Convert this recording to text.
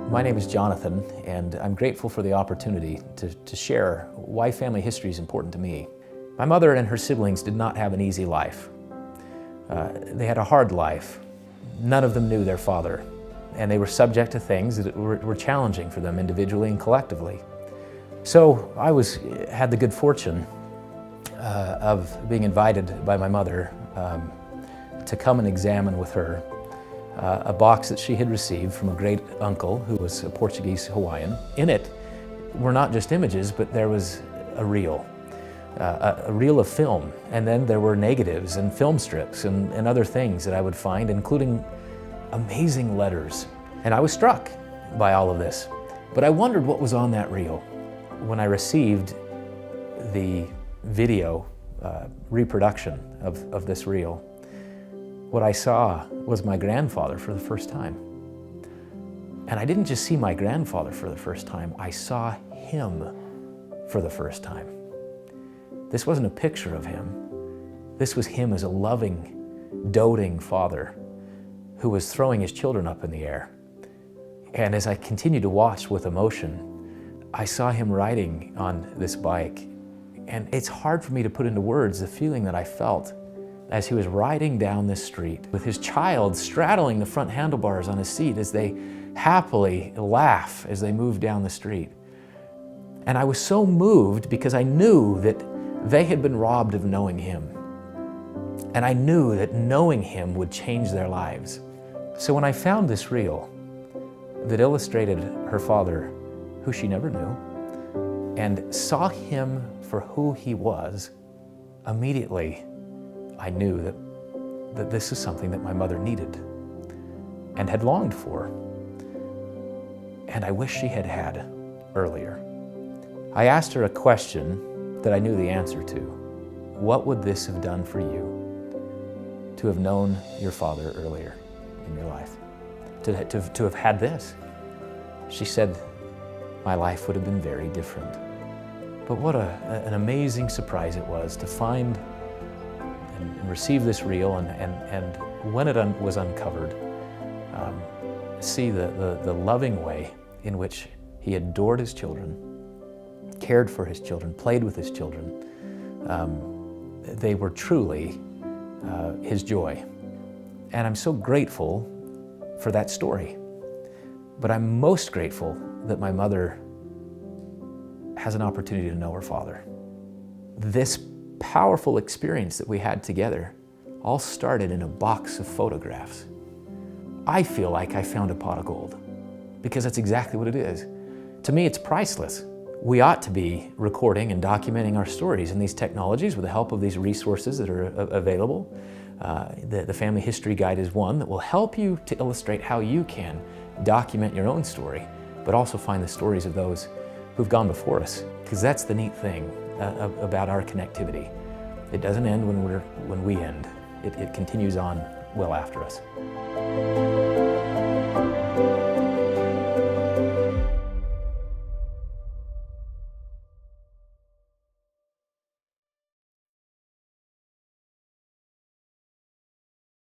My name is Jonathan, and I'm grateful for the opportunity to share why family history is important to me. My mother and her siblings did not have an easy life. They had a hard life. None of them knew their father, and they were subject to things that were challenging for them individually and collectively. So I had the good fortune of being invited by my mother to come and examine with her a box that she had received from a great uncle who was a Portuguese Hawaiian. In it were not just images, but there was a reel of film, and then there were negatives and film strips and other things that I would find, including amazing letters. And I was struck by all of this, but I wondered what was on that reel. When I received the video reproduction of this reel, what I saw was my grandfather for the first time. And I didn't just see my grandfather for the first time, I saw him for the first time. This wasn't a picture of him. This was him as a loving, doting father who was throwing his children up in the air. And as I continued to watch with emotion, I saw him riding on this bike. And it's hard for me to put into words the feeling that I felt as he was riding down this street with his child straddling the front handlebars on his seat as they happily laugh as they move down the street. And I was so moved because I knew that they had been robbed of knowing him. And I knew that knowing him would change their lives. So when I found this reel that illustrated her father, who she never knew, and saw him for who he was, immediately I knew that this is something that my mother needed and had longed for, and I wish she had had earlier. I asked her a question that I knew the answer to. What would this have done for you to have known your father earlier in your life? To have had this? She said, my life would have been very different. But what an amazing surprise it was to find and receive this reel, and when it was uncovered, see the loving way in which he adored his children, cared for his children, played with his children. They were truly his joy. And I'm so grateful for that story. But I'm most grateful that my mother has an opportunity to know her father. This powerful experience that we had together all started in a box of photographs. I feel like I found a pot of gold, because that's exactly what it is. To me, it's priceless. We ought to be recording and documenting our stories in these technologies with the help of these resources that are available. The Family History Guide is one that will help you to illustrate how you can document your own story, but also find the stories of those who've gone before us, because that's the neat thing about our connectivity. It doesn't end when we end. It continues on well after us.